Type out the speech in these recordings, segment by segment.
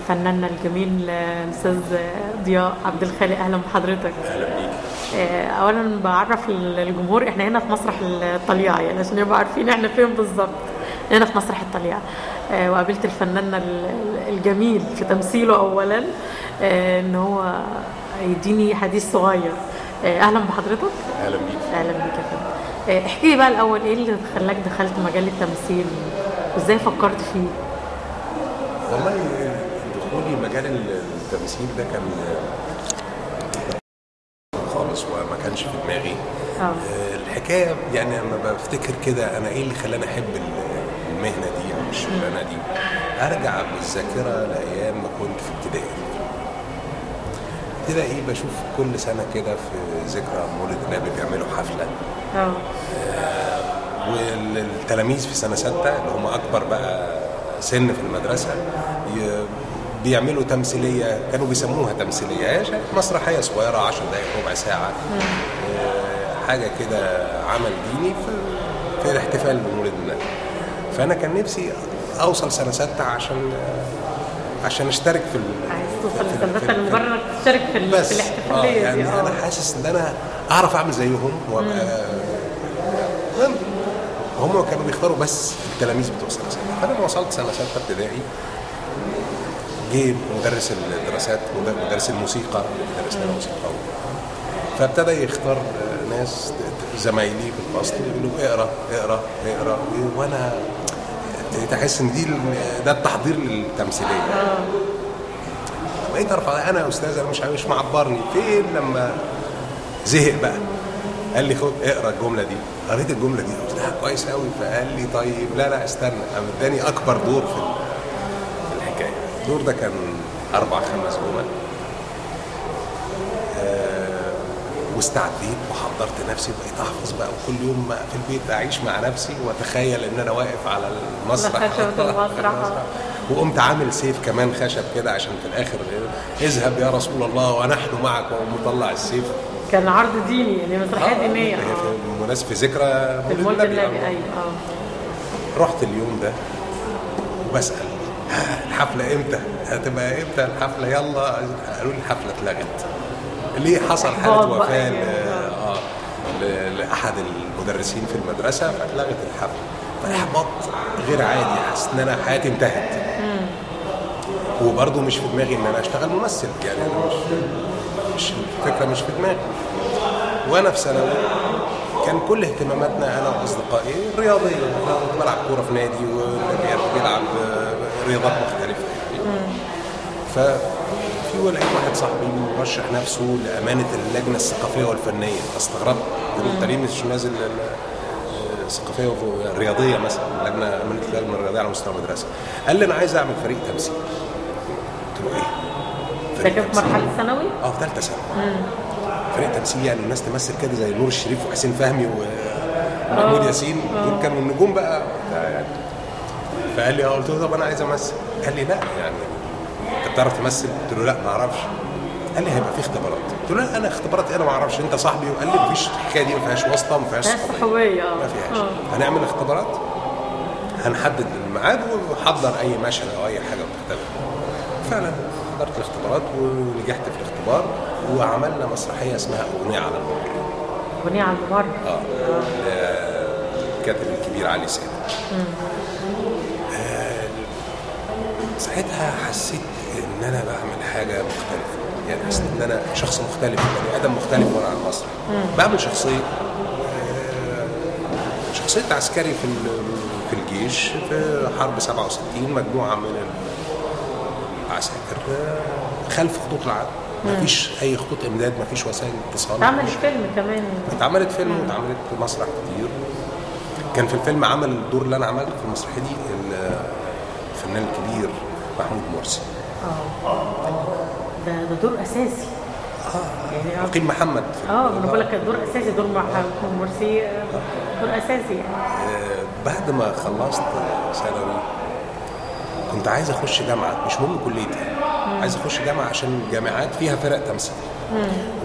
فناننا الجميل الأستاذ ضياء عبد الخالق. أهلا بحضرتك. اهلا بيك. أولا بعرف الجمهور إحنا هنا في مسرح الطليعة، يعني عشان يبقوا عارفين إحنا فين بالظبط. هنا في مسرح الطليعة، وقابلت الفنان الجميل في تمثيله أولا، إن هو يديني حديث صغير. أهلا بحضرتك. اهلا بيك. أهلا بيك يا فندم. احكي لي بقى الأول إيه اللي خلاك دخلت مجال التمثيل وإزاي فكرت فيه؟ والله دخولي مجال التمثيل ده كان خالص وما كانش في دماغي. الحكايه يعني لما بفتكر كده انا ايه اللي خلاني احب المهنه دي او الشغلانه دي، ارجع بالذاكره لايام ما كنت في ابتدائي بشوف كل سنه كده في ذكرى مولد النبي بيعملوا حفله. والتلاميذ في سنه 6 اللي هم اكبر بقى سن في المدرسه بيعملوا تمثيليه، كانوا بيسموها تمثيليه، هي مسرحيه صغيره 10 دقائق ربع ساعه، حاجه كده عمل ديني في الاحتفال بمولد النبي. فانا كان نفسي اوصل سنه 6 عشان اشترك في عايز توصل لسنه مجرد تشترك في الاحتفاليه يعني دي. انا حاسس ان انا اعرف اعمل زيهم وابقى هم كانوا بيختاروا بس التلاميذ بتوع سنه 6. فانا وصلت سنه 6 ابتدائي، جه مدرس الدراسات مدرس الموسيقى درس لنا موسيقى، فابتدى يختار ناس زمايلي في الفصل يقولوا اقرا اقرا اقرا، وانا تحس ان ده التحضير للتمثيليه. بقيت ارفع انا يا استاذ انا مش معبرني فين، لما زهق بقى قال لي خد اقرا الجمله دي. قريت الجمله دي قلت لها كويس قوي، فقال لي طيب لا استنى، قام اداني اكبر دور في الحكايه. الدور ده كان 4-5 جمل، واستعديت وحضرت نفسي وبقيت احفظ بقى، وكل يوم في البيت اعيش مع نفسي واتخيل ان انا واقف على المسرح وقمت عامل سيف كمان خشب كده عشان في الاخر اذهب يا رسول الله ونحن معك، ومطلع السيف. كان عرض ديني يعني مسرحيه دينيه بمناسبه ذكرى مولد النبي. ايوه. رحت اليوم ده وبسال الحفله امتى؟ هتبقى امتى الحفله؟ يلا قالوا لي الحفله اتلغت. ليه؟ حصل حاله وفاه لاحد المدرسين في المدرسه فاتلغت الحفله. فاحباط غير عادي، حاسس ان انا حياتي انتهت. وبرضه مش في دماغي ان انا اشتغل ممثل، يعني انا مش الفكره مش في دماغي. وانا في ثانوي كان كل اهتماماتنا انا واصدقائي الرياضيه، انا كنت بلعب كوره في نادي وبيلعب رياضات مختلفه يعني. ففي واحد صاحبي مرشح نفسه لامانه اللجنه الثقافيه والفنيه، فاستغربت انت ليه مش نازل الثقافيه والرياضيه مثلا، لجنه امانه اللجنه الرياضيه على مستوى المدرسه. قال لي انا عايز اعمل فريق تمثيل. قلت له ايه؟ ده كان في مرحله ثانوي؟ في ثالثه ثانوي. فريق تمثيل يعني الناس تمثل كده زي نور الشريف وحسين فهمي ومحمود ياسين، دول كانوا النجوم بقى يعني. فقال لي قلت له طب انا عايز امثل. قال لي لا يعني انت بتعرف تمثل؟ قلت له لا ما اعرفش. قال لي هيبقى في اختبارات. قلت له لا انا اختبارات انا ما اعرفش، انت صاحبي. وقال لي مفيش الحكايه دي، ما فيهاش واسطه، ما فيهاش صحوبيه، ما فيهاش. هنعمل اختبارات، هنحدد الميعاد وحضر اي مشهد او اي حاجه بتختبر. فعلا حضرت الاختبارات ونجحت في الاختبار، وعملنا مسرحيه اسمها اغنيه على الممر. اغنيه على الممر؟ الكاتب الكبير علي سيد. ساعتها حسيت ان انا بعمل حاجه مختلفه، يعني حسيت ان انا شخص مختلف، بني ادم مختلف وانا على المسرح. بعمل شخصيه عسكري في الجيش في حرب 67، مجموعه من العساكر خلف خطوط العدو، مفيش اي خطوط امداد، مفيش وسائل اتصال. اتعملت فيلم كمان؟ اتعملت فيلم واتعملت مسرح كتير. كان في الفيلم عمل الدور اللي انا عملته في المسرحيه دي الفنان الكبير محمود مرسي. ده دور اساسي. يعني وقيل محمد. انا بقول لك دور اساسي، دور محمود مرسي دور اساسي يعني. بعد ما خلصت ثانوي كنت عايز اخش جامعه، مش مهم كليتي، عايز اخش جامعه عشان الجامعات فيها فرق تمثيل.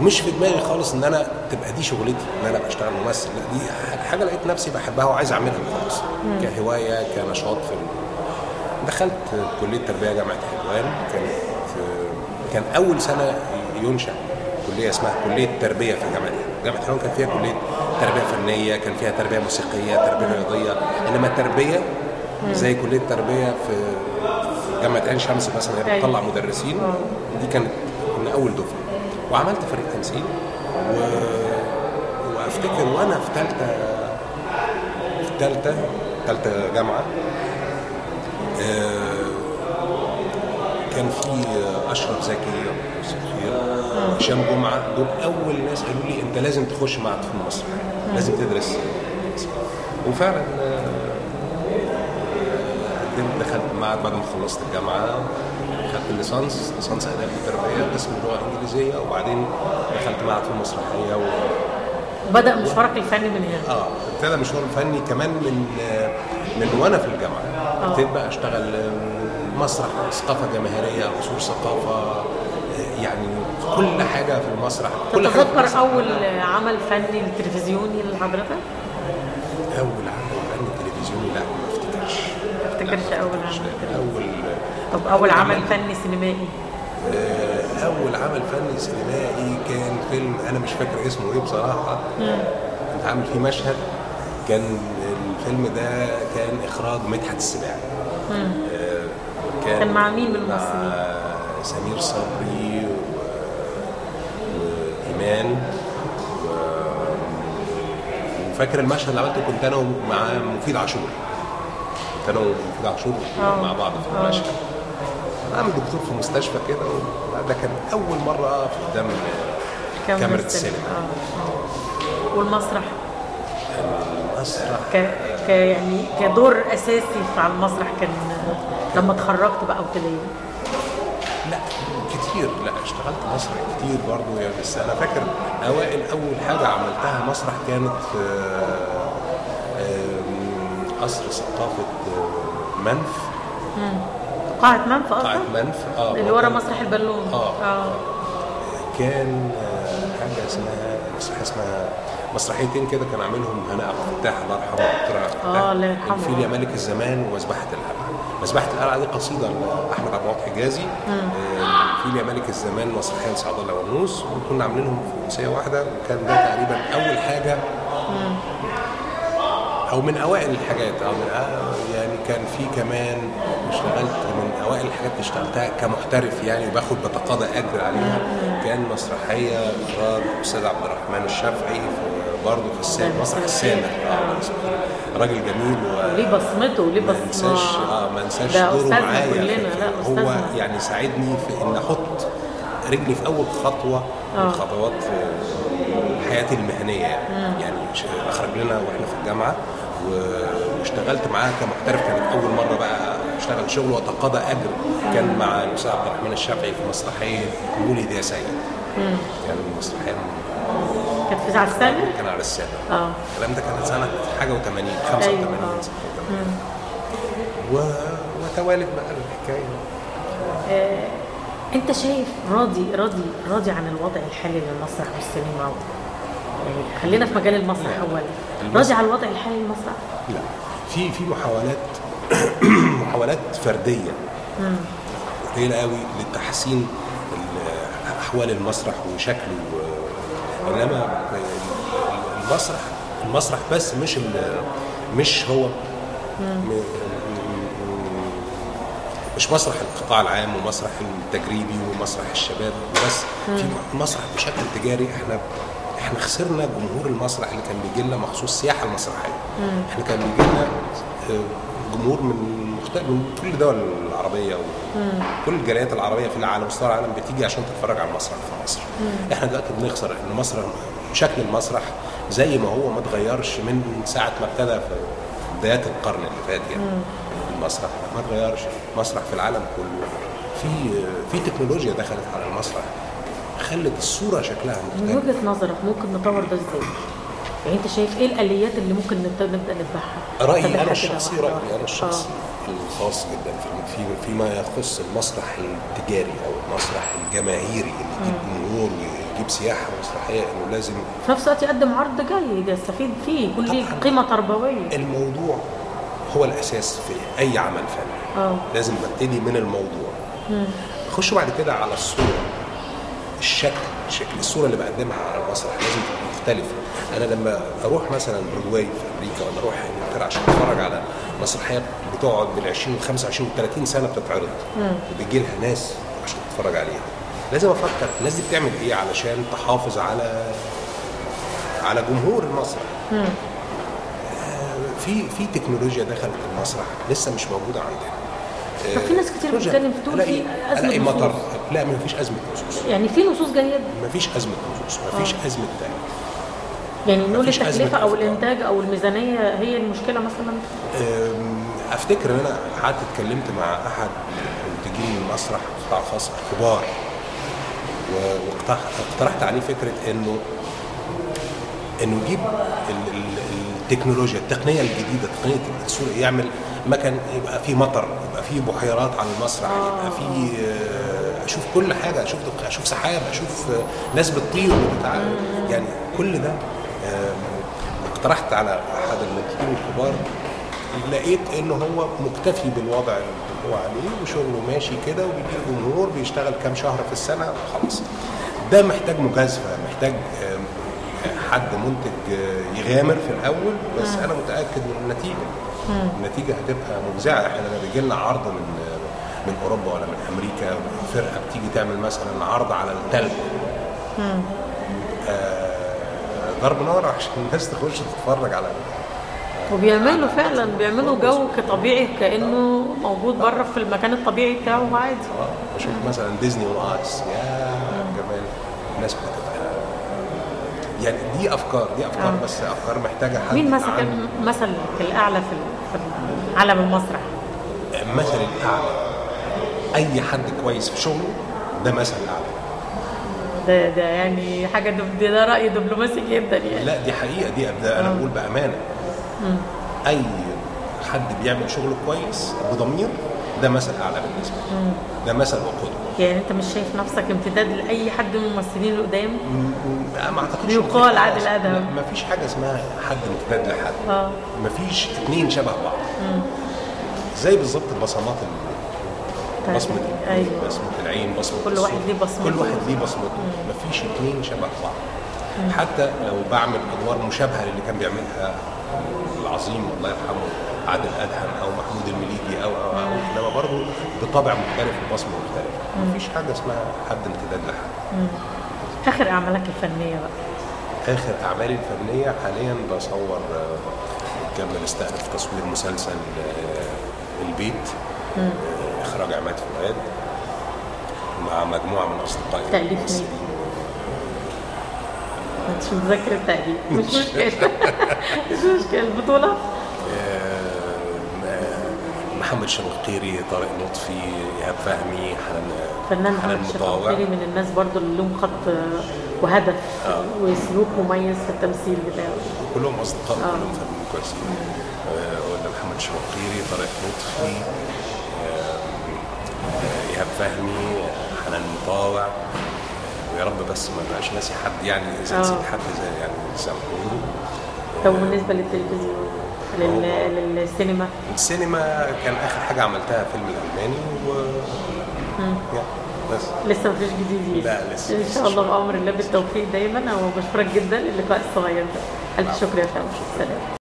ومش في دماغي خالص ان انا تبقى دي شغلتي، ان انا اشتغل ممثل. لا، دي حاجه لقيت نفسي بحبها وعايز اعملها خالص كهوايه كنشاط دخلت كليه تربيه جامعه حلوان. كان اول سنه ينشأ كليه اسمها كليه تربيه في جامعه حلوان. كان فيها كليه تربيه فنيه، كان فيها تربيه موسيقيه، تربيه رياضيه، انما تربيه زي كليه تربيه في جامعه عين شمس مثلا هي بتطلع مدرسين. دي كنا اول دفعه، وعملت فريق تمثيل. وافتكر وانا في ثالثه جامعه كان في اشرف زكي هشام جمعه. دول اول ناس قالوا لي انت لازم تخش معهد فنون مسرح، لازم تدرس. وفعلا دخلت معهد بعد ما خلصت الجامعه، خدت الليسانس اداب وتربيه قسم اللغه الانجليزيه، وبعدين دخلت معهد فنون مسرحيه وبدأ مشوارك الفني من هنا. ابتدى مشوار الفني كمان من وانا في الجامعه. ابتديت بقى اشتغل مسرح، ثقافه جماهيريه، قصور ثقافه، يعني كل حاجه في المسرح. تتذكر اول عمل فني تلفزيوني لحضرتك؟ اول عمل فني تلفزيوني لا ما افتكرش طب اول عمل فني سينمائي؟ اول عمل فني سينمائي كان فيلم انا مش فاكر اسمه ايه بصراحه. كنت عامل فيه مشهد، كان الفيلم ده كان اخراج مدحت السباعي. كان مع مين من الممثلين؟ سمير صبري وإيمان. وفاكر المشهد اللي عملته كنت انا مع مفيد عاشور. مع بعض في المشهد. انا دكتور في مستشفى كده، ده كان اول مره اقف قدام كاميرا السينما. والمسرح يعني كدور اساسي على المسرح كان لما اتخرجت بقى وكده؟ لا كتير، لا اشتغلت مسرح كتير برضو يعني. بس انا فاكر اول حاجه عملتها مسرح كانت قصر ثقافه منف. قاعة منف أصلا؟ قاعة منف اللي ورا مسرح البالون. كان حاجة اسمها مسرحيتين كده كان عاملهم هناء عبد الفتاح الله يرحمه. الله يرحمه. الفيل يا ملك الزمان ومذبحة القلعة. مذبحة القلعة دي قصيدة لأحمد عبد الوهاب حجازي. الفيل يا ملك الزمان مسرحية سعد الله ونوس، وكنا عاملينهم في أمسية واحدة. وكان ده تقريبا أول حاجة او من اوائل الحاجات يعني. كان في كمان اشتغلت من اوائل الحاجات اللي اشتغلتها كمحترف يعني، وباخد بتقاضى اجر عليها. كان مسرحيه اخراج الاستاذ عبد الرحمن الشافعي برضه في السامر، مسرح السامر. راجل جميل وليه بصمته وليه بصمه. ما انساش دوره معايا. هو يعني ساعدني في ان احط رجلي في اول خطوه من خطوات حياتي المهنيه يعني. اخرج لنا واحنا في الجامعه، واشتغلت معاه كمحترف. كانت اول مره بقى اشتغل شغل واتقاضى اجر. كان مع الاستاذ عبد الرحمن الشافعي في مسرحيه مولد يا سيد. كان مسرحيه كانت في على السامر. كان على السامر. الكلام ده كانت سنه حاجه و80 85 وتوالت بقى الحكايه. انت شايف راضي عن الوضع الحالي للمسرح والسينما؟ يعني خلينا في مجال المسرح اولا. راضي على الوضع الحالي للمسرح؟ لا، في محاولات فرديه قليله قوي لتحسين احوال المسرح وشكله. انما المسرح بس مش هو مش مسرح القطاع العام ومسرح التجريبي ومسرح الشباب بس. في مسرح بشكل تجاري. احنا خسرنا جمهور المسرح اللي كان بيجي لنا مخصوص السياحه المسرحيه. احنا كان بيجي لنا جمهور من كل الدول العربيه وكل الجاليات العربيه على مستوى العالم بتيجي عشان تتفرج على المسرح في مصر. احنا دلوقتي بنخسر ان مصر شكل المسرح زي ما هو ما اتغيرش من ساعه ما ابتدى في بدايات القرن اللي فات يعني. المسرح ما اتغيرش. المسرح في العالم كله في تكنولوجيا دخلت على المسرح خلت الصوره شكلها مختلف. من وجهه نظرك ممكن نطور ده ازاي؟ يعني انت شايف ايه الاليات اللي ممكن نبدا نتبعها؟ رايي انا الشخصي الخاص جدا فيما يخص المسرح التجاري او المسرح الجماهيري اللي يجيب جمهور ويجيب سياحه مسرحيه، انه لازم في نفس الوقت يقدم عرض جيد يستفيد فيه يكون ليه قيمه تربويه. هو الاساس في اي عمل فني. لازم ببتدي من الموضوع، اخش بعد كده على الصوره، شكل الصوره اللي بقدمها على المسرح لازم تبقى مختلفه. انا لما اروح مثلا برودواي في امريكا، ولا اروح انجلترا عشان اتفرج على مسرحيات بتقعد بال20 25 30 سنه بتتعرض، وبيجي لها ناس عشان تتفرج عليها، لازم افكر الناس دي بتعمل ايه علشان تحافظ على جمهور المسرح. في تكنولوجيا دخلت المسرح لسه مش موجوده عندنا. طب في ناس كتير بتتكلم بتقول في ازمه مطر. لا، ما فيش ازمه نصوص. يعني في نصوص جايه، ما فيش ازمه نصوص، ما فيش ازمه تاني. يعني نقول التكلفه او الانتاج او الميزانيه هي المشكله مثلا. افتكر ان انا قعدت اتكلمت مع احد منتجين المسرح قطاع خاص كبار، واقترحت عليه فكره انه يجيب التكنولوجيا، التقنيه الجديده، تقنيه التصوير، يعمل مكان يبقى فيه مطر، يبقى فيه بحيرات على المسرح، يبقى فيه اشوف كل حاجه، اشوف سحاب، اشوف ناس بتطير يعني كل ده. اقترحت على احد المنتجين الكبار، لقيت انه هو مكتفي بالوضع اللي هو عليه وشغله ماشي كده، وبيجي جمهور بيشتغل كام شهر في السنه وخلاص. ده محتاج مجازفه، محتاج حد منتج يغامر في الاول، بس انا متاكد من النتيجه هتبقى مفزعه. احنا لما بيجي لنا عرض من اوروبا ولا من امريكا، فرقه بتيجي تعمل مثلا عرض على التلج، ضرب نار عشان الناس تخش تتفرج على وبيعملوا فعلا بيعملوا جو كطبيعي كانه موجود بره في المكان الطبيعي بتاعه عادي. بشوف مثلا ديزني اون ايس، يا جمال، الناس بتبقى يعني دي افكار بس افكار محتاجه حد. مين كان مثلك الاعلى في عالم المسرح؟ مثل الاعلى اي حد كويس في شغله، ده مثل الاعلى. ده يعني حاجه، ده راي دبلوماسي جدا يعني. لا، دي حقيقه، دي انا بقول بامانه. اي حد بيعمل شغله كويس بضمير، ده مثل اعلى بالنسبه لي، ده مثل وقدوه. يعني انت مش شايف نفسك امتداد لاي حد من الممثلين اللي قدام؟ ما اعتقدش. بيقال عادل ادهم، ما فيش حاجه اسمها حد امتداد لحد. ما فيش اتنين شبه بعض. زي بالظبط البصمات، بصمه العين، بصمه كل واحد ليه بصمته، كل واحد ليه بصمته. ما فيش اتنين شبه بعض. حتى لو بعمل ادوار مشابهه للي كان بيعملها العظيم الله يرحمه عادل ادهم او محمود المليجي او انما برضه بطبع مختلف وبصمه مختلفه. مفيش حاجه اسمها حد امتداد لحد. اخر اعمالك الفنيه بقى؟ اخر اعمالي الفنيه حاليا بصور، كمل استأنف تصوير مسلسل البيت، اخراج عماد فؤاد مع مجموعه من اصدقائي. تأليف مين؟ مش متذكر التأليف. مش مشكلة. مش مشكلة. البطولة؟ محمد شوقيري، طارق لطفي، إيهاب فهمي، فنان محمد شوقيري من الناس برضو اللي لهم خط وهدف وسلوك مميز في التمثيل بتاعه. كلهم أصدقاء، كلهم فنانين كويسين. قلنا محمد شوقيري، طارق لطفي، إيهاب فهمي، حنان مطاوع، ويا رب بس ما بقاش ناسي حد، يعني اذا نسيت حد زي يعني سامحوني. طب بالنسبه للتلفزيون، للسينما؟ السينما كان اخر حاجه عملتها فيلم الالماني بس لسه مفيش جديد. لا لسه ان شاء الله بامر الله بالتوفيق دايما. وبشكرك جدا اللقاء الصغير ده. الف شكر يا فندم. سلام.